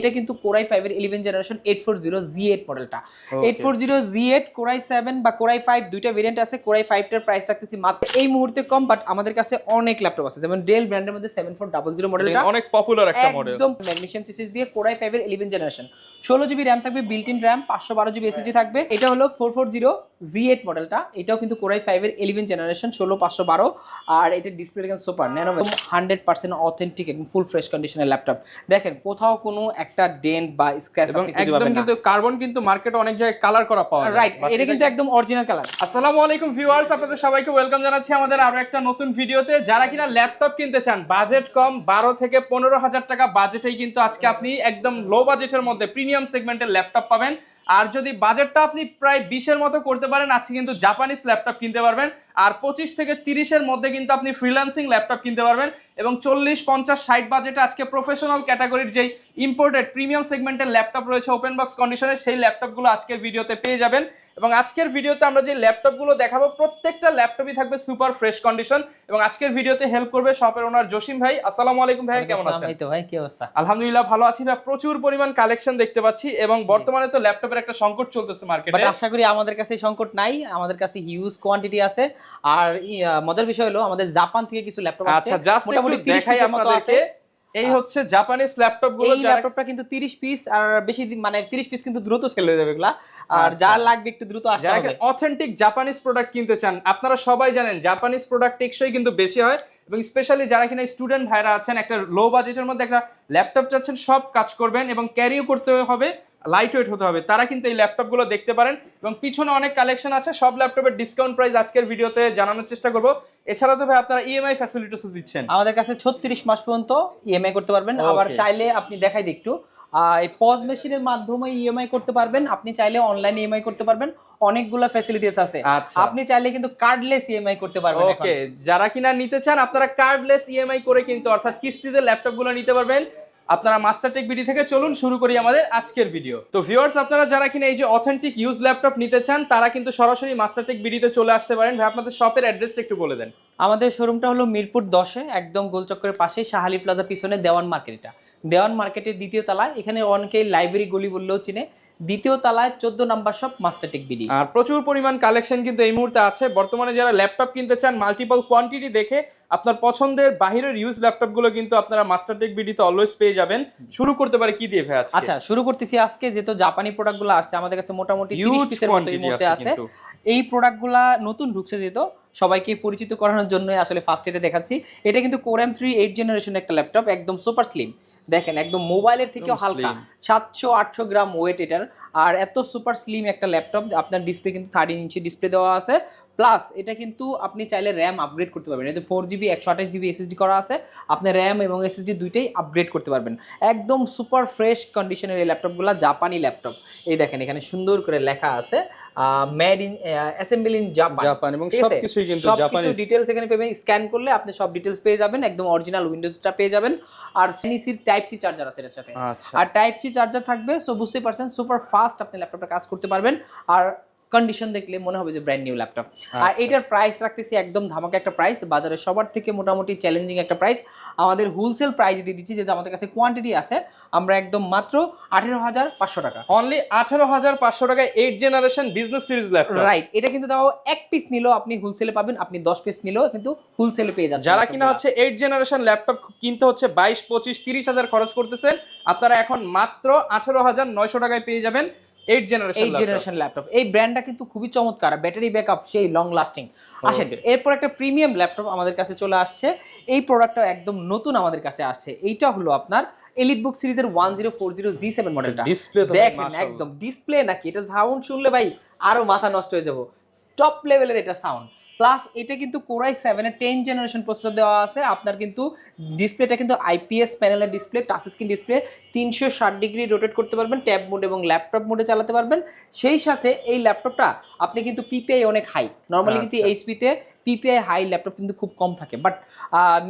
এটা কিন্তু Core i5 এর 11 জেনারেশন 840Z8 মডেলটা। 840Z8 Core i7 বা Core i5 দুইটা ভেরিয়েন্ট আছে। Core i5 টার প্রাইস রাখতেছি মাত্র এই মুহূর্তে কম, বাট আমাদের কাছে অনেক ল্যাপটপ আছে, যেমন ডেল ব্র্যান্ডের মধ্যে 7400 মডেলটা অনেক পপুলার একটা মডেল, একদম ম্যাগনেসিয়াম চিপসেস দিয়ে Core i5 এর 11 জেনারেশন, 16GB RAM থাকবে, built in RAM, 512GB SSD থাকবে। এটা হলো 440Z8 মডেলটা, এটাও কিন্তু Core i5 এর 11 জেনারেশন, 16512, আর এটা ডিসপ্লে দেখেন সুপার ন্যানো, 100% অথেন্টিক একদম ফুল ফ্রেশ কন্ডিশনের ল্যাপটপ। দেখেন কোথাও কোনো একটা ডেন্ট বা স্ক্র্যাচ এবং একদম কিন্তু কার্বন কিন্তু মার্কেটে অনেক জায়গায় কালার করা পাওয়া যায়, রাইট, এটা কিন্তু একদম অরিজিনাল কালার। আসসালামু আলাইকুম ভিউয়ার্স, আপনাদের সবাইকে ওয়েলকাম জানাচ্ছি আমাদের আরো একটা নতুন ভিডিওতে। যারা কিনা ল্যাপটপ কিনতে চান, বাজেট কম 12 থেকে 15,000 টাকা বাজেটেই কিন্তু আজকে আপনি একদম লো বাজেটের মধ্যে প্রিমিয়াম সেগমেন্টের ল্যাপটপ পাবেন। আর যদি বাজেটটা আপনি প্রায় 20-এর মতো করতে পারেন, আজকে কিন্তু জাপানিজ ল্যাপটপ কিনতে পারবেন। আর 25 থেকে 30-এর মধ্যে কিন্তু আপনি ফ্রিল্যান্সিং ল্যাপটপ কিনতে পারবেন। এবং 40, 50, 60 বাজেটে আজকে প্রফেশনাল ক্যাটাগরির যেই ইম্পোর্টেড প্রিমিয়াম সেগমেন্টের ল্যাপটপ রয়েছে ওপেন বক্স কন্ডিশনে, সেই ল্যাপটপগুলো আজকের ভিডিওতে পেয়ে যাবেন। এবং আজকের ভিডিওতে আমরা যে ল্যাপটপগুলো দেখাবো প্রত্যেকটা ল্যাপটপই থাকবে সুপার ফ্রেশ কন্ডিশন। এবং আজকের ভিডিওতে হেল্প করবে শপের ওনার জসিম ভাই। আসসালামু আলাইকুম ভাই, কেমন আছেন? এই তো ভাই, কি অবস্থা? আলহামদুলিল্লাহ ভালো আছি ভাই। প্রচুর পরিমাণ কালেকশন দেখতে পাচ্ছি এবং বর্তমানে তো ল্যাপটপের একটা সংকট চলতেছে মার্কেটে, বাট আশা করি আমাদের কাছে সংকট নাই, আমাদের কাছে হিউজ কোয়ান্টিটি আছে। আর মজার বিষয় হলো আমাদের জাপান থেকে কিছু ল্যাপটপ আছে, আচ্ছা জাস্ট মোটামুটি 30 পিসের মতো আছে। এই হচ্ছে জাপানিজ ল্যাপটপ গুলো, এই ল্যাপটপটা কিন্তু 30 পিস, আর বেশি দিন মানে 30 পিস কিন্তু দ্রুত সেল হয়ে যাবে এগুলা। আর যার লাগবে একটু দ্রুত আসতে হবে। যারা অথেন্টিক জাপানিজ প্রোডাক্ট কিনতে চান, আপনারা সবাই জানেন জাপানিজ প্রোডাক্ট টেকসই কিন্তু বেশি হয়। এবং স্পেশালি যারা কিনা স্টুডেন্ট ভাইরা আছেন, একটা লো বাজেটের মধ্যে একটা ল্যাপটপ চাচ্ছেন, সব কাজ করবেন এবং ক্যারিও করতে হবে, লাইট ওয়েট হতে হবে, তারা কিন্তু এই ল্যাপটপগুলো দেখতে পারেন। এবং পিছনে অনেক কালেকশন আছে, সব ল্যাপটপের ডিসকাউন্ট প্রাইস আজকের ভিডিওতে জানানোর চেষ্টা করব। এছাড়া তো ভাই আপনারা ইএমআই ফ্যাসিলিটিস দিচ্ছেন আমাদের কাছে 36 মাস পর্যন্ত ইএমআই করতে পারবেন। আবার চাইলে আপনি দেখাই দিই একটু, এই পজ মেশিনের মাধ্যমে ইএমআই করতে পারবেন, আপনি চাইলে অনলাইনে ইএমআই করতে পারবেন, অনেকগুলো ফ্যাসিলিটিস আছে। আপনি চাইলে কিন্তু কার্ডলেস ইএমআই করতে পারবেন। ওকে, যারা কিনা নিতে চান আপনারা কার্ডলেস ইএমআই করে কিন্তু অর্থাৎ কিস্তিতে ল্যাপটপগুলো নিতে পারবেন। আপনারা মাস্টারটেক বিডি থেকে চলুন শুরু করি আমাদের আজকের ভিডিও। তো ভিউয়ার্স, আপনারা যারা কিনা এই যে অথেন্টিক ইউজ ল্যাপটপ নিতে চান, তারা কিন্তু সরাসরি মাস্টারটেক বিডিতে চলে আসতে পারেন। ভাই আপনাদের শপের অ্যাড্রেসটা একটু বলে দেন। আমাদের শোরুমটা হলো মিরপুর 10-এ, একদম গোলচক্করের পাশে, শাহালি প্লাজা পিছনে দেওয়ান মার্কেটটা। দেওয়ান মার্কেটের দ্বিতীয় তলায়, এখানে অনেকেই লাইব্রেরি গলি বললেও চিনে। দ্বিতীয় তলায় 14 নাম্বার শপ মাস্টারটেক বিডি। আর প্রচুর পরিমাণ কালেকশন কিন্তু এই মুহূর্তে আছে। বর্তমানে যারা ল্যাপটপ কিনতে চান, মাল্টিপল কোয়ান্টিটি দেখে আপনার পছন্দের বাহিরের ইউজ ল্যাপটপগুলো কিন্তু আপনারা মাস্টারটেক বিডিতে অলওয়েজ পেয়ে যাবেন। শুরু করতে পারে কি দিয়ে ভাই আজকে? আচ্ছা, শুরু করতেছি আজকে, যেহেতু জাপানি প্রোডাক্টগুলো আসছে আমাদের কাছে মোটামুটি 30 পিসের মতো এই মুহূর্তে আছে। এই প্রোডাক্টগুলা নতুন ঢুকছে, যেহেতু সবাইকে পরিচিত করানোর জন্য আসলে ফার্স্ট এটা দেখাচ্ছি। এটা কিন্তু Core i3 8 জেনারেশন একটা ল্যাপটপ, একদম সুপার স্লিম। দেখেন একদম মোবাইলের থেকেও হালকা, 700-800 গ্রাম ওয়েট এটার। আর এত সুপার স্লিম একটা ল্যাপটপ, আপনার ডিসপ্লে কিন্তু 13 ইঞ্চি ডিসপ্লে দেওয়া আছে। প্লাস এটা কিন্তু আপনি চাইলে র্যাম আপগ্রেড করতে পারবেন। এতে 4GB 128GB SSD করা আছে, আপনি র্যাম এবং SSD দুইটাই আপগ্রেড করতে পারবেন। একদম সুপার ফ্রেশ কন্ডিশনের এই ল্যাপটপগুলো, জাপানি ল্যাপটপ। এই দেখেন এখানে সুন্দর করে লেখা আছে made in assemble in Japan, এবং সবকিছুই কিন্তু জাপানি ডিটেইলস এখানে পেবেন। স্ক্যান করলে আপনি সব ডিটেইলস পেয়ে যাবেন, একদম অরিজিনাল উইন্ডোজটা পেয়ে যাবেন। আর টাইপ সি চার্জার আছে এর সাথে, আর টাইপ সি চার্জার থাকবে। সো বুঝতেই পারছেন সুপার ফাস্ট আপনি ল্যাপটপটা কাজ করতে পারবেন। আর কন্ডিশন দেখলে মনে হবে যে ব্র্যান্ড নিউ ল্যাপটপ। আর এটার প্রাইস রাখতেছি একদম ধামাকা একটা প্রাইস, বাজারে সবার থেকে মোটামুটি চ্যালেঞ্জিং একটা প্রাইস। আমাদের হোলসেল প্রাইস দিয়ে দিচ্ছি, যেহেতু আমাদের কাছে কোয়ান্টিটি আছে, আমরা একদম মাত্র 18,500 টাকা, অনলি 18,500 টাকায় 8 generation business series laptop. Right, এটা কিন্তু তাও এক পিস নিলেও আপনি হোলসেলে পাবেন, আপনি 10 পিস নিলেও কিন্তু হোলসেলে পেয়ে যাচ্ছেন। যারা কিনা হচ্ছে 8 জেনারেশন ল্যাপটপ কিনতে হচ্ছে 22, 25, 30 হাজার খরচ করতেছেন, আপনারা এখন মাত্র 18,900 টাকায় পেয়ে যাবেন 8 জেনারেশন ল্যাপটপ। এই ব্র্যান্ডটা কিন্তু খুবই চমৎকার, ব্যাটারি ব্যাকআপ সেই লং লাস্টিং। আসেন এরপর একটা প্রিমিয়াম ল্যাপটপ আমাদের কাছে চলে আসছে। এই প্রোডাক্টটা একদম নতুন আমাদের কাছে আসছে। এইটা হলো আপনার এলিটবুক সিরিজের 1040G7 মডেলটা। দেখেন একদম ডিসপ্লে নাকি, এটা সাউন্ড শুনলে ভাই আরো মাথা নষ্ট হয়ে যাব, টপ লেভেলের এটা সাউন্ড। প্লাস এটা কিন্তু Core i7 এর 10 জেনারেশন প্রসেসর দেওয়া আছে। আপনার কিন্তু ডিসপ্লেটা কিন্তু IPS প্যানেলের display, touch screen display, 360 degree rotate করতে পারবেন, ট্যাব মোড এবং ল্যাপটপ মোডে চালাতে পারবেন। সেই সাথে এই ল্যাপটপটা আপনি কিন্তু পিপিআই অনেক হাই, নর্মালি কিন্তু এইচপিতে পিপিআই হাই ল্যাপটপ কিন্তু খুব কম থাকে, বাট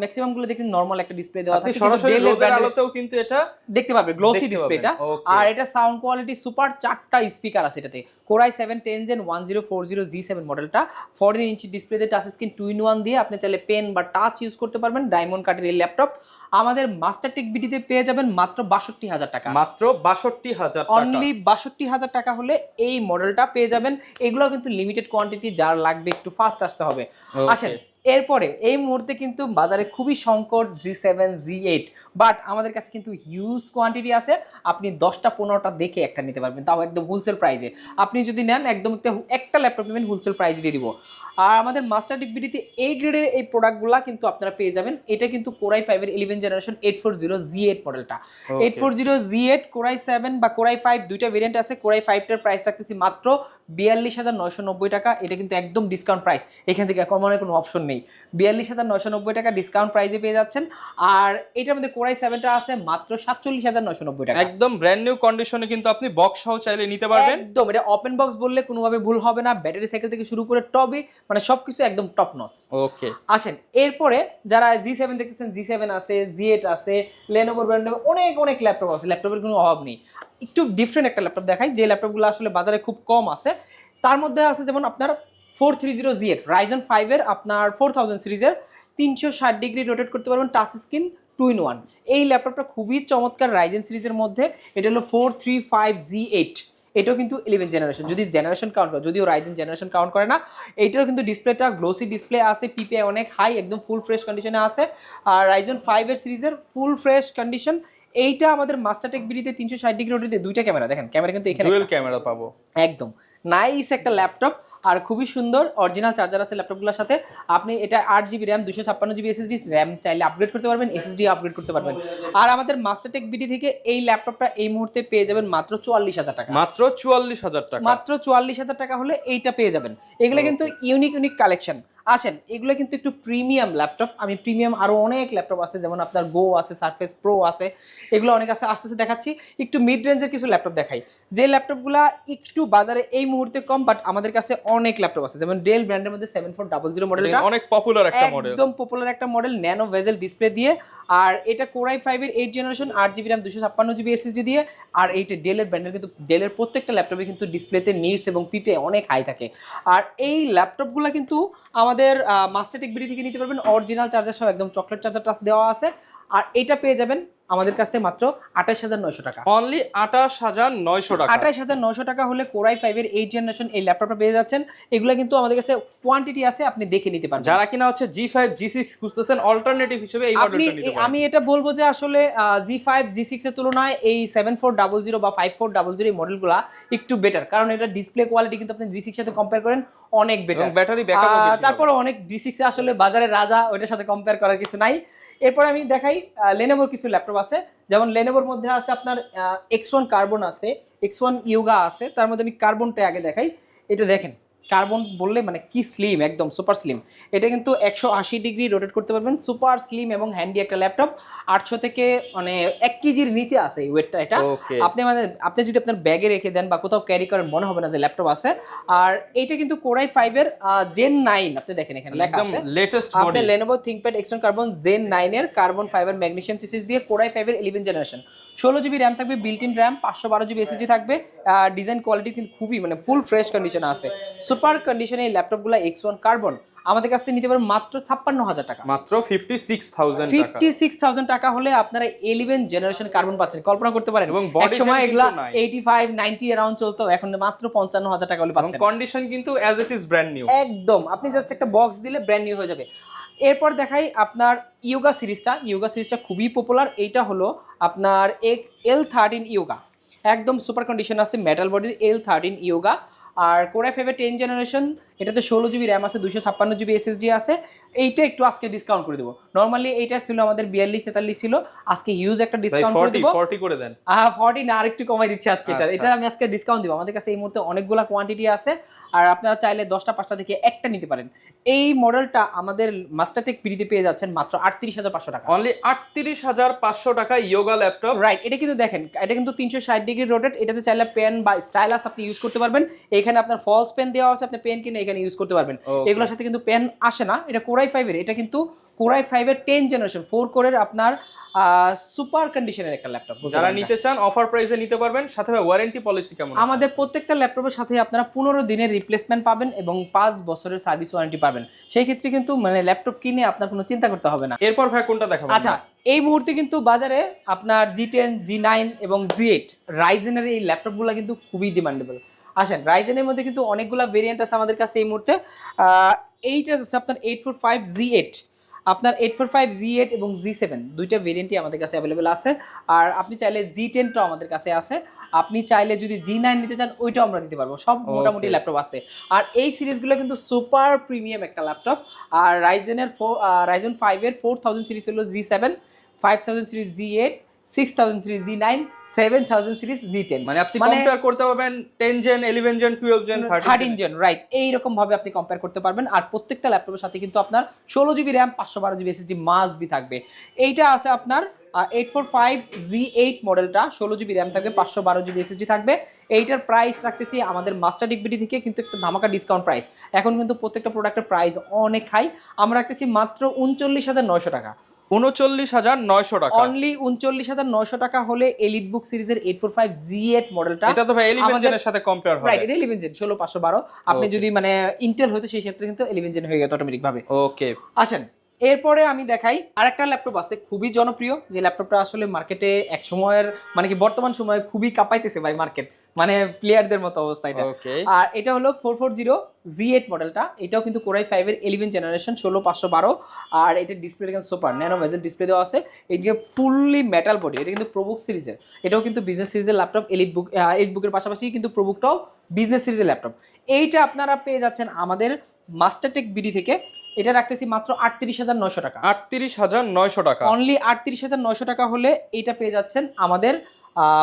ম্যাক্সিমাম গুলো দেখুন নরমাল একটা ডিসপ্লে দেওয়া থাকে, সরাসরি রোদের আলোতেও কিন্তু এটা দেখতে পাবে, গ্লোসি ডিসপ্লেটা। আর এটা সাউন্ড কোয়ালিটি সুপার, 4টা স্পিকার আছে এটাতে। Core i7 10 Gen 1040G7 মডেলটা, 14 ইঞ্চি ডিসপ্লেতে টাচ স্ক্রিন 2-in-1 দিয়ে আপনি চাইলে পেন বা টাচ ইউজ করতে পারবেন। ডায়মন্ড কাটের এই ল্যাপটপ। আমাদের মাস্টারটেক বিডিতে পেয়ে যাবেন মাত্র 62,000 টাকা। মাত্র 62,000 টাকা, অনলি 62,000 টাকা হলে এই মডেলটা পেয়ে যাবেন। এগুলো কিন্তু লিমিটেড কোয়ান্টিটি, যার লাগবে একটু ফাস্ট আসতে হবে। আসেন, এরপরে এই মুহূর্তে কিন্তু বাজারে খুবই সংকট G7 G8, বাট আমাদের কাছে কিন্তু হিউজ কোয়ান্টিটি আছে। আপনি 10টা 15টা দেখে একটা নিতে পারবেন, তাও একদম হোলসেল প্রাইসে। আপনি যদি নেন একদম একটা ল্যাপটপ নেবেন হোলসেল প্রাইসে দিয়ে দিব। আর আমাদের মাস্টারটেক বিডিতে এই গ্রেডের এই প্রোডাক্টগুলো কিন্তু আপনারা পেয়ে যাবেন। এটা কিন্তু Core i5 এর 11 জেনারেশন 840 G8 মডেলটা। 840 G8 Core i7 বা Core i5 দুইটা ভেরিয়েন্ট আছে। Core i5 টার প্রাইস রাখতেছি মাত্র 42,990 টাকা। এটা কিন্তু একদম ডিসকাউন্ট প্রাইস, এখান থেকে কমানোর কোনো অপশন নেই। 42,990 টাকা ডিসকাউন্ট প্রাইসে পেয়ে যাচ্ছেন। আর এটার মধ্যে Core i7 টা আছে মাত্র 47,990 টাকা। একদম ব্র্যান্ড নিউ কন্ডিশনে কিন্তু আপনি বক্স সহ চাইলে নিতে পারবেন। একদম, এটা ওপেন বক্স বললে কোনোভাবে ভুল হবে না। ব্যাটারি সাইকেল থেকে শুরু করে টবে মানে সবকিছু একদম টপ নচ। ওকে, আসেন এরপরে যারা G7 দেখতেছেন, G7 আছে, G8 আছে, Lenovo ব্র্যান্ডের অনেক ল্যাপটপ আছে, ল্যাপটপের কোনো অভাব নেই। একটু ডিফারেন্ট একটা ল্যাপটপ দেখাই, যে ল্যাপটপগুলো আসলে বাজারে খুব কম আছে। তার মধ্যে আছে যেমন আপনার 430 G8 Ryzen 5 এর আপনার 4000 সিরিজের 360 ডিগ্রি রোটেট করতে পারবেন, টাচ স্ক্রিন 2-in-1। এই ল্যাপটপটা খুবই চমৎকার রাইজেন সিরিজের মধ্যে। এটা হলো 435 G8। এটাও কিন্তু 11 জেনারেশন, যদি জেনারেশন কাউন্ট করে, যদিও রাইজেন জেনারেশন কাউন্ট করে না। এইটারও কিন্তু ডিসপ্লেটা গ্লোসি ডিসপ্লে আছে, পিপিআই অনেক হাই, একদম ফুল ফ্রেশ কন্ডিশনে আছে। আর রাইজেন 5 এর সিরিজের ফুল ফ্রেশ কন্ডিশন। এইটা আমাদের মাস্টারটেক বিডিতে 360 ডিগ্রি রোটেটে দুইটা ক্যামেরা, দেখেন ক্যামেরা কিন্তু এখানে ডুয়াল ক্যামেরা পাবো। একদম নাইস একটা ল্যাপটপ, আর খুবই সুন্দর। অরিজিনাল চার্জার আছে ল্যাপটপগুলোর সাথে। আপনি এটা 8GB RAM 256GB SSD RAM চাইলে আপগ্রেড করতে পারবেন, SSD আপগ্রেড করতে পারবেন। আর আমাদের মাস্টারটেক বিডি থেকে এই ল্যাপটপটা এই মুহূর্তে পেয়ে যাবেন মাত্র 44,000 টাকা। মাত্র 44,000 টাকা, মাত্র 44,000 টাকা হলে এইটা পেয়ে যাবেন। এগুলো কিন্তু ইউনিক কালেকশন। আসেন, এগুলো কিন্তু একটু প্রিমিয়াম ল্যাপটপ। আমি প্রিমিয়াম আরো অনেক ল্যাপটপ আছে, যেমন আপনার গো আছে, সারফেস প্রো আছে, এগুলো অনেক আছে। আস্তে আস্তে দেখাচ্ছি। একটু মিড রেঞ্জের কিছু ল্যাপটপ দেখাই, যে ল্যাপটপগুলা একটু বাজারে এই মুহূর্তে কম, বাট আমাদের কাছে অনেক ল্যাপটপ আছে। যেমন ডেল ব্র্যান্ডের মধ্যে 7400 মডেলটা অনেক পপুলার একটা মডেল, একদম পপুলার একটা মডেল, ন্যানো ভেজেল ডিসপ্লে দিয়ে। আর এটা Core i5 এর 8 generation 8GB RAM 256GB SSD দিয়ে। আর এইটা ডেলের ব্র্যান্ডের, কিন্তু ডেলের প্রত্যেকটা ল্যাপটপে কিন্তু ডিসপ্লেতে নিটস এবং পিপিআই অনেক হাই থাকে। আর এই ল্যাপটপগুলো কিন্তু আমাদের মাস্টারটেক বিডি থেকে নিতে পারবেন, অরিজিনাল চার্জার সহ, একদম চকলেট চার্জার টাচ দেওয়া আছে। আর এটা পেয়ে যাবেন আমাদের কাছ থেকে মাত্র 28,900 টাকা। অনলি 28,900 টাকা। 28,900 টাকা হলে Core i5 এর 8 জেনারেশন এই ল্যাপটপটা পেয়ে যাচ্ছেন। এগুলো কিন্তু আমাদের কাছে কোয়ান্টিটি আছে, আপনি দেখে নিতে পারবেন। যারা কিনা হচ্ছে G5 G6 খুঁজতেছেন অল্টারনেটিভ হিসেবে এই মডেলটা নিতে পারেন। আমি এটা বলবো যে আসলে G5 G6 এর তুলনায় এই 7400 বা 5400 এই মডেলগুলো একটু বেটার, কারণ এটা ডিসপ্লে কোয়ালিটি কিন্তু আপনি G6 এর সাথে কম্পেয়ার করেন অনেক বেটার। ব্যাটারি ব্যাকআপও বেশি। তারপরে অনেক G6 আসলে বাজারে রাজা, ওটার সাথে কম্পেয়ার করার কিছু নাই। এরপর আমি দেখাই Lenovoর কিছু ল্যাপটপ আছে। যেমন Lenovoর মধ্যে আছে আপনার X1 কার্বন আছে, X1 ইয়োগা আছে। তার মধ্যে আমি কার্বনটা আগে দেখাই। এটা দেখেন, কার্বন বললে মানে কি স্লিম, একদম সুপার স্লিম। এটা কিন্তু 180 ডিগ্রি রোটেট করতে পারবেন, সুপার স্লিম এবং হ্যান্ডি একটা ল্যাপটপ। 800 থেকে মানে 1 কেজির নিচে আছে এই ওয়েটটা। এটা আপনি যদি আপনার ব্যাগে রেখে দেন বা কোথাও ক্যারি করেন, মনে হবে না যে ল্যাপটপ আছে। আর এইটা কিন্তু Core i5 এর Gen 9, আপনি দেখেন এখানে লেখা আছে লেটেস্ট আপনি Lenovo ThinkPad X1 carbon Gen 9 এর কার্বন ফাইবার ম্যাগনেসিয়াম চিপসেট দিয়ে Core i5 এর 11 জেনারেশন, 16GB র্যাম থাকবে, built in RAM, 512GB SSD থাকবে। ডিজাইন কোয়ালিটি কিন্তু খুবই মানে ফুল ফ্রেশ কন্ডিশনে আছে, সুপার কন্ডিশনে এই ল্যাপটপগুলো X1 কার্বন আমাদের কাছ থেকে নিতে পারবেন মাত্র 56,000 টাকা। মাত্র 56,000 টাকা। 56,000 টাকা হলে আপনারা 11 জেনারেশন কার্বন পাচ্ছেন। কল্পনা করতে পারেন, এবং এক সময় এগুলা 85-90 अराउंड চলতো, এখন মাত্র 55,000 টাকা হলে পাচ্ছেন। কন্ডিশন কিন্তু as it is brand new, একদম। আপনি জাস্ট একটা বক্স দিলে ব্র্যান্ড নিউ হয়ে যাবে। এরপর দেখাই আপনার ইয়োগা সিরিজটা খুবই পপুলার। এইটা হলো আপনার L13 ইয়োগা, একদম সুপার কন্ডিশন আছে, মেটাল বডির L13 ইয়োগা। আর Core i5 এর 10 জেনারেশন, এটাতে 16GB র্যাম আছে, 256GB SSD আছে। এইটা একটু আজকে ডিসকাউন্ট করে দেব। নরমালি এইটা ছিল আমাদের 42-43 ছিল, আজকে হিউজ একটা ডিসকাউন্ট করে দেব। 40 করে দেন। 40 না, আরেকটু কমাই দিচ্ছি আজকে। এটা আমি আজকে ডিসকাউন্ট দিব। আমাদের কাছে এই মুহূর্তে অনেকগুলা কোয়ান্টিটি আছে, আর আপনারা চাইলে 10টা 5টা থেকে একটা নিতে পারেন। এই মডেলটা আমাদের মাস্টারটেক বিডিতে পেয়ে যাচ্ছেন মাত্র 38,500 টাকা। অনলি 38,500 টাকা ইয়োগা ল্যাপটপ। রাইট, এটা কিন্তু দেখেন, এটা কিন্তু 360 ডিগ্রি রোটেট। এটাতে চাইলে পেন বা স্টাইলাস আপনি ইউজ করতে পারবেন। এখানে আপনার ফলস পেন দেওয়া আছে, আপনি পেন কিনে এখানে ইউজ করতে পারবেন। এগুলোর সাথে কিন্তু পেন আসে না। এটা Core i5 এর, এটা কিন্তু Core i5 এর 10 জেনারেশন 4 কোরের আপনার সুপার কন্ডিশনের একটা ল্যাপটপ। যারা নিতে চান অফার প্রাইসে নিতে পারবেন। সাথে ওয়ারেন্টি পলিসি কেমন? আমাদের প্রত্যেকটা ল্যাপটপের সাথে আপনারা 15 দিনের রিপ্লেসমেন্ট পাবেন এবং 5 বছরের সার্ভিস ওয়ারেন্টি পাবেন। সেই ক্ষেত্রে কিন্তু মানে ল্যাপটপ কিনে আপনার কোনো চিন্তা করতে হবে না। এরপর ভাই কোনটা দেখাবেন? আচ্ছা, এই মুহূর্তে কিন্তু বাজারে আপনার G10, G9 এবং G8 রাইজেনের এই ল্যাপটপগুলো কিন্তু খুবই ডিমান্ডেবল। আসেন, রাইজেনের মধ্যে কিন্তু অনেকগুলো ভেরিয়েন্ট আছে আমাদের কাছে এই মুহূর্তে। এইটা আছে আপনার 845 G8, আপনার 845 G8 এবং G7 দুইটা ভেরিয়েন্টই আমাদের কাছে অ্যাভেলেবেল আছে। আর আপনি চাইলে G10টাও আমাদের কাছে আছে। আপনি চাইলে যদি G9 নিতে চান ওইটাও আমরা দিতে পারবো। সব মোটামুটি ল্যাপটপ আছে। আর এই সিরিজগুলো কিন্তু সুপার প্রিমিয়াম একটা ল্যাপটপ। আর রাইজেন 5 এর 4000 সিরিজ হলো G7, 5000 series G8, 6000 series G9, 7000 series G10। মানে আপনি কম্পেয়ার করতে পারবেন 10 gen, 11 gen, 12 gen, 13 gen, right. এইরকম ভাবে আপনি কম্পেয়ার করতে পারবেন। আর প্রত্যেকটা ল্যাপটপের সাথে কিন্তু আপনার 16 GB RAM, 512 GB SSD must be থাকবে। এইটা আছে আপনার 845 G8 মডেলটা, 16 জিবি র্যাম থাকবে, 512 জিবি এসএসডি থাকবে। এইটার প্রাইস রাখতেছি আমাদের মাস্টার ডিগবিডি থেকে কিন্তু একটা ধামাকা ডিসকাউন্ট প্রাইস। এখন কিন্তু প্রত্যেকটা প্রোডাক্টের প্রাইস অনেক হাই। আমরা রাখতেছি মাত্র 39,900 টাকা। 39,900 টাকা অনলি 39,900 টাকা হলে এলিটবুক সিরিজের 845 G8 মডেলটা। এটা তো ভাই 11 জেনের সাথে কম্পেয়ার হবে। রাইট, এটা 11 জেন, 16512। আপনি যদি মানে ইন্টেল হয়তো সেই ক্ষেত্রে কিন্তু 11 জেন হয়ে যেত অটোমেটিক ভাবে। ওকে, আসেন এরপরে আমি দেখাই আরেকটা ল্যাপটপ আছে খুবই জনপ্রিয়, যে ল্যাপটপটা আসলে মার্কেটে এক সময়ের মানে কি বর্তমান সময়ে খুবই কাঁপাইতেছে ভাই মার্কেট, মানে প্লেয়ারদের মতো অবস্থা এটা। আর এটা হলো 440 G8 মডেলটা। এটাও কিন্তু কোরাই 5 এর 11 জেনারেশন, 16512। আর এটা ডিসপ্লে কিন্তু সুপার ন্যানো ভেজেল ডিসপ্লে দেওয়া আছে। এটা ফুললি মেটাল বডি। এটা কিন্তু প্রোবুক সিরিজের, এটাও কিন্তু বিজনেস সিরিজের ল্যাপটপ। এলিটবুকের পাশাপাশি কিন্তু প্রোবুকটাও বিজনেস সিরিজের ল্যাপটপ। এইটা আপনারা পেয়ে যাচ্ছেন আমাদের মাস্টারটেক বিডি থেকে। এটা রাখতেছি মাত্র 38,900 টাকা। 38,900 টাকা, অনলি 38,900 টাকা হলে এটা পেয়ে যাচ্ছেন আমাদের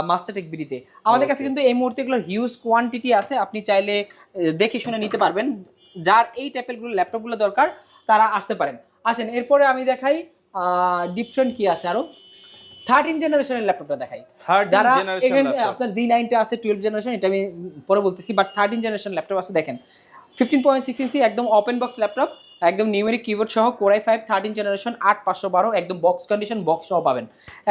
মাস্টারটেক বিডিতে। আমাদের কাছে কিন্তু এই মুহূর্তে এগুলো হিউজ কোয়ান্টিটি আছে, আপনি চাইলে দেখে শুনে নিতে পারবেন। যার এই টাইপের ল্যাপটপগুলো দরকার তারা আসতে পারেন। আসেন এরপরে আমি দেখাই ডিফারেন্ট কি আছে আরো। 13 জেনারেশনের ল্যাপটপটা দেখাই। যারা আপনার G9টা আছে 12 জেনারেশন, এটা আমি পরে বলতেছি, বাট 13 জেনারেশন ল্যাপটপ আছে দেখেন। 15.6 ইঞ্চি একদম ওপেন বক্স ল্যাপটপ, একদম নিউমেরিক কিবোর্ড সহ, কোরাই 5 13 জেনারেশন 8512, একদম বক্স কন্ডিশন, বক্স সহ পাবেন,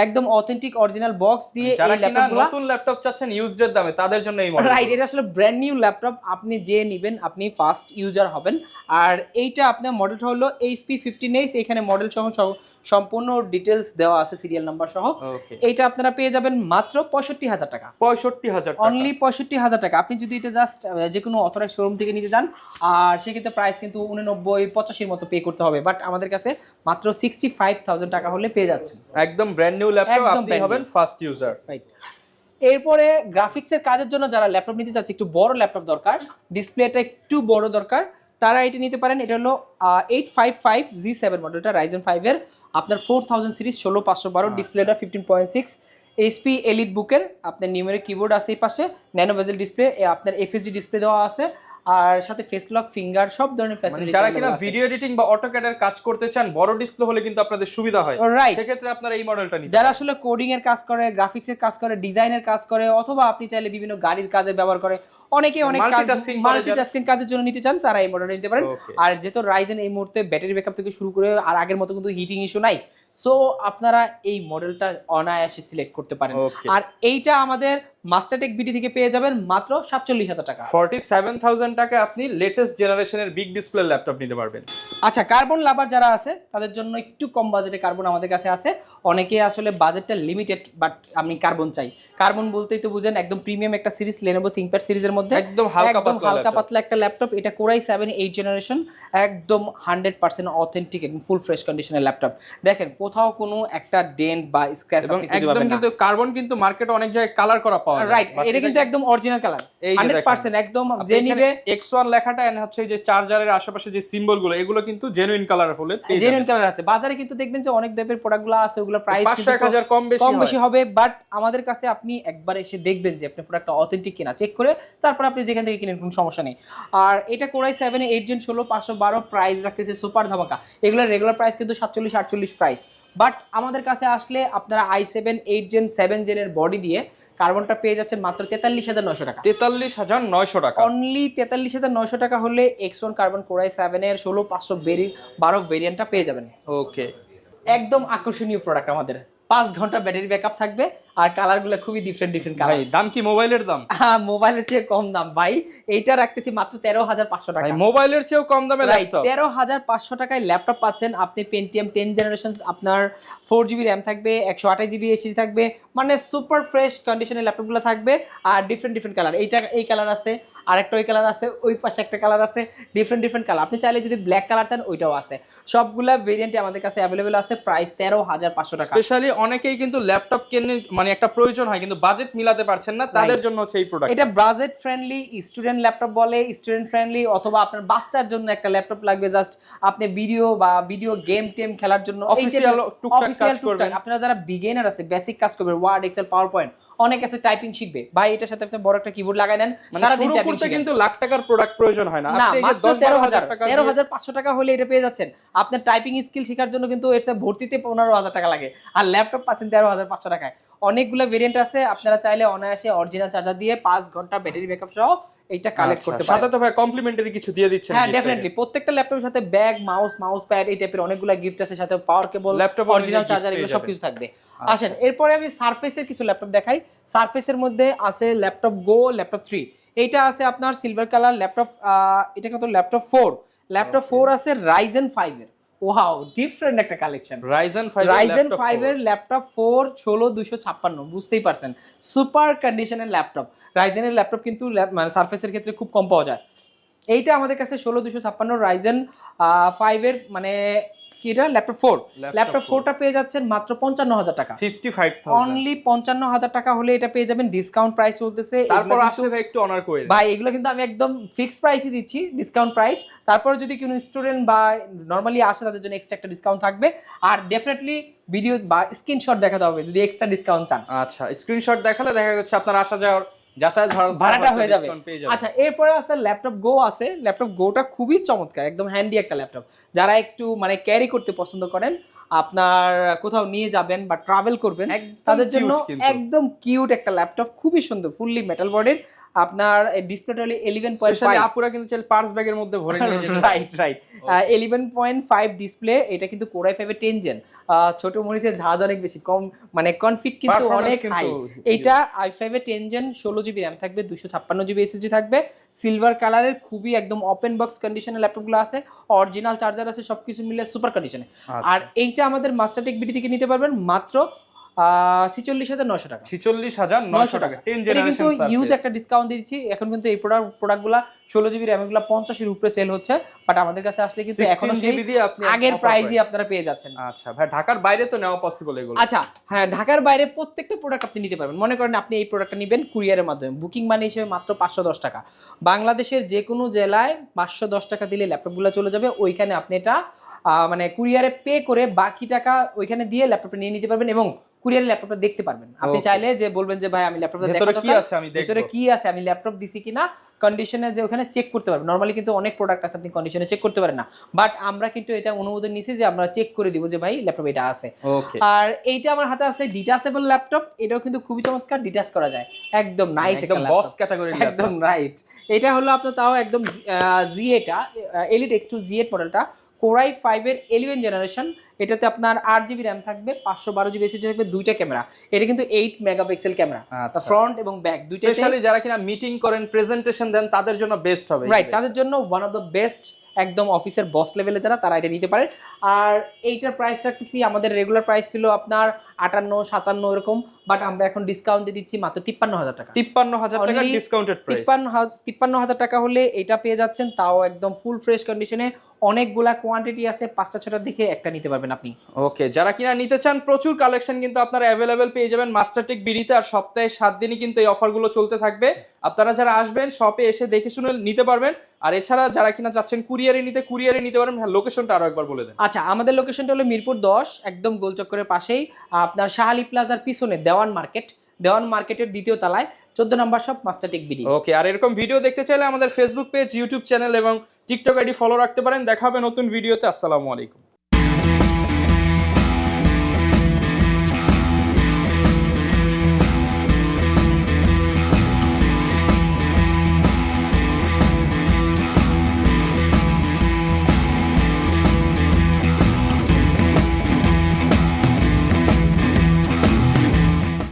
একদম অথেন্টিক অরিজিনাল বক্স দিয়ে। যারা কিনা নতুন ল্যাপটপ চাচ্ছেন ইউজড এর দামে তাদের জন্য এই মডেল। রাইট, এটা আসলে ব্র্যান্ড নিউ ল্যাপটপ, আপনি যে নেবেন আপনি ফার্স্ট ইউজার হবেন। আর এইটা আপনার মডেলটা হলো HP 15H, এখানে মডেল সহ সম্পূর্ণ ডিটেলস দেওয়া আছে, সিরিয়াল নাম্বার সহ। এইটা আপনারা পেয়ে যাবেন মাত্র 65,000 টাকা। 65,000 টাকা, অনলি 65,000 টাকা। আপনি যদি এটা জাস্ট যে কোনো অথরাইজ শোরুম থেকে নিতে যান, আর সেক্ষেত্রে প্রাইস কিন্তু 89-85 মতো পে করতে হবে, বাট আমাদের কাছে মাত্র 65,000 টাকা হলে পেয়ে যাচ্ছেন একদম ব্র্যান্ড নিউ ল্যাপটপ, আপনি হবেন ফার্স্ট ইউজার। রাইট। এরপরে গ্রাফিক্সের কাজের জন্য যারা ল্যাপটপ নিতে চাচ্ছে, একটু বড় ল্যাপটপ দরকার, ডিসপ্লেটা একটু বড় দরকার, তারা এটা নিতে পারেন। এটা হলো 855 G7 মডেলটা, রাইজেন 5 এর আপনার 4000 সিরিজ, 16512, ডিসপ্লেটা 15.6 HP এলিট বুকের। আপনার নিউমেরিক কিবোর্ড আছে এই পাশে, ন্যানো ভেজেল ডিসপ্লে, আপনার FSD ডিসপ্লে দেওয়া আছে, আর সাথে ফেস লক, ফিঙ্গার, সব ধরনের ফ্যাসিলিটি। যারা কিনা ভিডিও এডিটিং বা অটোক্যাডের কাজ করতে চান, বড় ডিসপ্লে হলে কিন্তু আপনাদের সুবিধা হয়। রাইট, সেক্ষেত্রে আপনারা এই মডেলটা নিতে। যারা আসলে কোডিং এর কাজ করে, গ্রাফিক্সের কাজ করে, ডিজাইনের কাজ করে, অথবা আপনি চাইলে বিভিন্ন গাড়ির কাজে ব্যবহার করে, অনেকে অনেক মাল্টিটাস্কিং কাজের জন্য নিতে চান, তারা এই মডেলটা নিতে পারেন। আর যেহেতু রাইজেন এই মুহূর্তে ব্যাটারি ব্যাকআপ থেকে শুরু করে আর আগের মতো কিন্তু হিটিং ইস্যু নাই, সো আপনারা এই মডেলটা অনায়াসে সিলেক্ট করতে পারেন। আর এইটা আমাদের মাস্টারটেক বিডি থেকে পেয়ে যাবেন মাত্র 47,000 টাকা। 47,000 টাকা আপনি লেটেস্ট জেনারেশনের বিগ ডিসপ্লে ল্যাপটপ নিতে পারবেন। আচ্ছা, কার্বন লাভার যারা আছে তাদের জন্য একটু কম বাজেটে কার্বন আমাদের কাছে আছে। অনেকে আসলে বাজেটটা লিমিটেড, বাট আমি কার্বন চাই। কার্বন বলতেই তো বুঝেন একদম প্রিমিয়াম একটা সিরিজ, Lenovo ThinkPad সিরিজের মধ্যে একদম হালকা পাতলা একটা ল্যাপটপ। এটা কোরাই 7 8 জেনারেশন, একদম 100% অথেন্টিক, একদম ফুল ফ্রেশ কন্ডিশনের ল্যাপটপ। দেখেন কোথাও কোনো একটা ডেন্ট বা স্ক্র্যাচ আপনি খুঁজে পাবেন না। কিন্তু কার্বন কিন্তু মার্কেটে অনেক জায়গায় কালার করা পাওয়া যায়। রাইট, এটা কিন্তু একদম অরিজিনাল কালার, 100% একদম। যে নিবে X1 লেখাটা এন্ড হচ্ছে এই যে চার্জারের আশেপাশে যে সিম্বলগুলো, এগুলো কিন্তু জেনুইন কালার হলে জেনুইন কালার আছে। বাজারে কিন্তু দেখবেন যে অনেক টাইপের প্রোডাক্টগুলো আছে, ওগুলো প্রাইস 500-1000 কম বেশি হবে, বাট আমাদের কাছে আপনি একবার এসে দেখবেন যে আপনার প্রোডাক্টটা অথেন্টিক কিনা, চেক করে তারপর আপনি যেখান থেকে কিনেন কোনো সমস্যা নেই। আর এটা কোরাই 7 8 জেন 16512, প্রাইস রাখতেছে সুপার ধামাকা। এগুলোর রেগুলার প্রাইস কিন্তু 47-48 প্রাইস, বাট আমাদের কাছে আসলে আপনারা i7 8 জেন 7 জেনের বডি দিয়ে কার্বনটা পেয়ে যাচ্ছেন মাত্র 43,900 টাকা। 43,900 টাকা, অনলি 43,900 টাকা হলে X1 কার্বন কোরাই 7 এর 16512 ভেরিয়েন্টটা পেয়ে যাবেন। ওকে, একদম আকর্ষণীয় প্রোডাক্ট আমাদের। 5 ঘন্টা ব্যাটারি ব্যাকআপ থাকবে আর কালারগুলো খুবই ডিফারেন্ট কালার। ভাই দাম কি মোবাইলের দাম? হ্যাঁ, মোবাইলের চেয়ে কম দাম ভাই। এইটা রাখতেছি মাত্র 13,500 টাকা। ভাই মোবাইলের চেয়েও কম দামে ল্যাপটপ। 13,500 টাকায় ল্যাপটপ পাচ্ছেন আপনি। পেন্টিয়াম 10 জেনারেশন, আপনার 4GB র্যাম থাকবে, 128GB এসএসডি থাকবে, মানে সুপার ফ্রেশ কন্ডিশনের ল্যাপটপগুলো থাকবে। আর ডিফারেন্ট কালার, এই কালার আছে, আরেকটা ওই কালার আছে, ওই পাশে একটা কালার আছে, ডিফারেন্ট কালার। আপনি চাইলে যদি ব্ল্যাক কালার চান ওইটাও আছে। সবগুলা ভেরিয়েন্টে আমাদের কাছে অ্যাভেলেবেল আছে। প্রাইস 13,500 টাকা। স্পেশালি অনেকেই কিন্তু ল্যাপটপ কেনেন, মানে একটা প্রয়োজন হয় কিন্তু বাজেট মিলাতে পারছেন না, তাদের জন্য হচ্ছে এই প্রোডাক্ট। এটা বাজেট ফ্রেন্ডলি, স্টুডেন্ট ল্যাপটপ বলে, স্টুডেন্ট ফ্রেন্ডলি, অথবা আপনার বাচ্চার জন্য একটা ল্যাপটপ লাগবে জাস্ট আপনি ভিডিও গেম টেম খেলার জন্য, অফিসিয়াল টুকটাক কাজ করবেন। আপনারা যারা বিগিনার আছে, বেসিক কাজ করবে, ওয়ার্ড, এক্সেল, পাওয়ার পয়েন্ট, অনেক আছে, টাইপিং শিখবে ভাই, এটার সাথে আপনি বড় একটা কিবোর্ড লাগাই নেন, সারা দিন টাইপিং শিখবেন। কিন্তু লাখ টাকার প্রোডাক্ট প্রয়োজন হয় না, আপনি এই যে 13,500 টাকা হলে এটা পেয়ে যাচ্ছেন। আপনার টাইপিং স্কিল শেখার জন্য কিন্তু এর ভর্তিতে 15,000 টাকা লাগে, আর ল্যাপটপ পাচ্ছেন 13,500 টাকায়। অনেকগুলো ভেরিয়েন্ট আছে, আপনারা চাইলে অনায়াসে অরিজিনাল চার্জার দিয়ে 5 ঘন্টা ব্যাটারি ব্যাকআপ সহ এইটা কালেক্ট করতে পারেন। সাথে তো ভাই কমপ্লিমেন্টারি কিছু দিয়ে দিচ্ছেন? হ্যাঁ, ডেফিনেটলি। প্রত্যেকটা ল্যাপটপের সাথে ব্যাগ, মাউস প্যাড, এই টাইপের অনেকগুলো গিফট আছে, সাথে পাওয়ার কেবল, অরিজিনাল চার্জার, এগুলো সবকিছু থাকবে। আসেন এরপরে আমি সারফেসের কিছু ল্যাপটপ দেখাই। সারফেসের মধ্যে আছে ল্যাপটপ গো, ল্যাপটপ 3, এইটা আছে আপনার সিলভার কালার ল্যাপটপ। এটা কত? ল্যাপটপ 4 আছে রাইজেন 5 এর। ওয়াও, ডিফারেন্ট একটা কালেকশন। রাইজেন 5 এর ল্যাপটপ 4 16256, বুঝতেই পারছেন, সুপার কন্ডিশনের ল্যাপটপ। রাইজেনের ল্যাপটপ কিন্তু মানে সারফেসের ক্ষেত্রে খুব কম পাওয়া যায়। এইটা আমাদের কাছে 16256 রাইজেন 5 এর, মানে কি এটা, ল্যাপটপ 4টা পেয়ে যাচ্ছেন মাত্র 55,000 টাকা, 55,000 অনলি 55,000 টাকা হলে এটা পেয়ে যাবেন। ডিসকাউন্ট প্রাইস চলতেছে, তারপর আসলে ভাই একটু অনার করে ভাই, এগুলো কিন্তু আমি একদম ফিক্সড প্রাইসই দিচ্ছি, ডিসকাউন্ট প্রাইস। তারপর যদি কোনো স্টুডেন্ট বা নরমালি আসে তাদের জন্য এক্সট্রা একটা ডিসকাউন্ট থাকবে। আর ডেফিনেটলি ভিডিও বা স্ক্রিনশট দেখাতে হবে যদি এক্সট্রা ডিসকাউন্ট চান। আচ্ছা, স্ক্রিনশট দেখালে দেখা যাচ্ছে আপনার আসা যাওয়ার যাতায়াত ভাড়াটা হয়ে যাবে। আচ্ছা, এরপরে আছে ল্যাপটপ গো আছে। ল্যাপটপ গোটা খুবই চমৎকার, একদম হ্যান্ডি একটা ল্যাপটপ। যারা একটু মানে ক্যারি করতে পছন্দ করেন, আপনার কোথাও নিয়ে যাবেন বা ট্রাভেল করবেন, তাদের জন্য একদম কিউট একটা ল্যাপটপ, খুবই সুন্দর, ফুললি মেটাল বডির। আপনার ডিসপ্লেটা হলো 11.5, আপুরা কিন্তু চাইলে পার্স ব্যাগের মধ্যে ভরে নিয়ে যেতে। Right 11.5 display. এটা কিন্তু Core i5 এর 10 জেন। ছোট মরিচের ঝাঁজ অনেক বেশি কম, মানে কনফিগ কিন্তু অনেক হাই। এটা i5 এর 10 জেন, 16GB র্যাম থাকবে, 256GB এসএসডি থাকবে, সিলভার কালারের, খুবই একদম ওপেন বক্স কন্ডিশনের ল্যাপটপগুলো আছে, অরিজিনাল চার্জার আছে, সবকিছু মিলে সুপার কন্ডিশনে। আর এইটা আমাদের মাস্টারটেক বিডি থেকে নিতে পারবেন মাত্র 46,900 টাকা। 46,900 টাকা 10 জেনারেশন। কিন্তু ইউজ একটা ডিসকাউন্ট দিচ্ছি এখন, কিন্তু এই প্রোডাক্টগুলো 16GB র্যাম এগুলো 50 এর উপরে সেল হচ্ছে, বাট আমাদের কাছে আসলে কিন্তু এখনো সেই দিয়ে আপনি আগের প্রাইসই আপনারা পেয়ে যাচ্ছেন। আচ্ছা ভাই, ঢাকার বাইরে তো নেওয়া পসিবল এগুলো? আচ্ছা হ্যাঁ, ঢাকার বাইরে প্রত্যেকটা প্রোডাক্ট আপনি নিতে পারবেন। মনে করেন আপনি এই প্রোডাক্টটা নেবেন কুরিয়ারের মাধ্যমে, বুকিং মানি হিসেবে মাত্র 510 টাকা। বাংলাদেশের যে কোনো জেলায় 510 টাকা দিলে ল্যাপটপগুলো চলে যাবে। ওইখানে আপনি এটা মানে কুরিয়ারে পে করে বাকি টাকা ওইখানে দিয়ে ল্যাপটপটা নিয়ে নিতে পারবেন এবং কুরিয়ারের ল্যাপটপটা দেখতে পারবেন। আপনি চাইলে যে বলবেন যে ভাই আমি ল্যাপটপটা দেখাতে চাই, ভিতরে কি আছে, আমি ল্যাপটপ দিছি কিনা, কন্ডিশনে যে ওখানে চেক করতে পারবেন। নরমালি কিন্তু অনেক প্রোডাক্ট আছে আপনি কন্ডিশনে চেক করতে পারেন না, বাট আমরা কিন্তু এটা অনুমোদন নিছি যে আমরা চেক করে দিব যে ভাই ল্যাপটপ এটা আছে। আর এইটা আমার হাতে আছে ডিটাচেবল ল্যাপটপ, এটাও কিন্তু খুবই চমৎকার, ডিটাচ করা যায়, একদম নাইস, একদম বস ক্যাটাগরি, একদম রাইট। এটা হলো আপনার তাও একদম G8 Elite X2 G8 মডেলটা, Core i5 এর 11 জেনারেশন। এটাতে আপনার 8GB র্যাম থাকবে, 512GB এসএসডি থাকবে, দুইটা ক্যামেরা। এটা কিন্তু 8 মেগাপিক্সেল ক্যামেরা, ফ্রন্ট এবং ব্যাক দুইটাই। স্পেশালি যারা কিনা মিটিং করেন, প্রেজেন্টেশন দেন, তাদের জন্য বেস্ট হবে। রাইট, তাদের জন্য ওয়ান অফ দ্য বেস্ট, একদম অফিসের বস লেভেলে যারা, তারা এটা নিতে পারে। আর এইটার প্রাইস রাখতেছি, আমাদের রেগুলার প্রাইস ছিল আপনার 58-57 এরকম, বাট আমরা এখন ডিসকাউন্ট দিয়ে দিচ্ছি মাত্র 53,000 টাকা। 53,000 টাকা ডিসকাউন্টেড প্রাইস। 53,000 টাকা হলে এটা পেয়ে যাচ্ছেন, তাও একদম ফুল ফ্রেশ কন্ডিশনে। অনেকগুলা কোয়ান্টিটি আছে, 5টা-6টার দিকে একটা নিতে পারবেন আপনি। ওকে, যারা কিনা নিতে চান, প্রচুর কালেকশন কিন্তু আপনারা অ্যাভেলেবেল পেয়ে যাবেন মাস্টারটেক বিডিতে। আর সপ্তাহে 7 দিনই কিন্তু এই অফারগুলো চলতে থাকবে। আপনারা যারা আসবেন শপে এসে দেখে শুনে নিতে পারবেন। আর এছাড়া যারা কিনা চাচ্ছেন কুরিয়ারে নিতে পারবেন। হ্যাঁ, লোকেশনটা আরো একবার বলে দেন। আচ্ছা, আমাদের লোকেশনটা হলো মিরপুর 10, একদম গোলচক্করের পাশেই, আপনার শাহালি প্লাজার পিছনে দেওয়ান মার্কেটের দ্বিতীয় তলায়, 14 নম্বর শপ, মাস্টারটেক বিডি। ওকে, আর এরকম ভিডিও দেখতে চাইলে আমাদের ফেসবুক পেজ, ইউটিউব চ্যানেল এবং টিকটক আইডি ফলো রাখতে পারেন। দেখা হবে নতুন ভিডিওতে। আসসালামু আলাইকুম।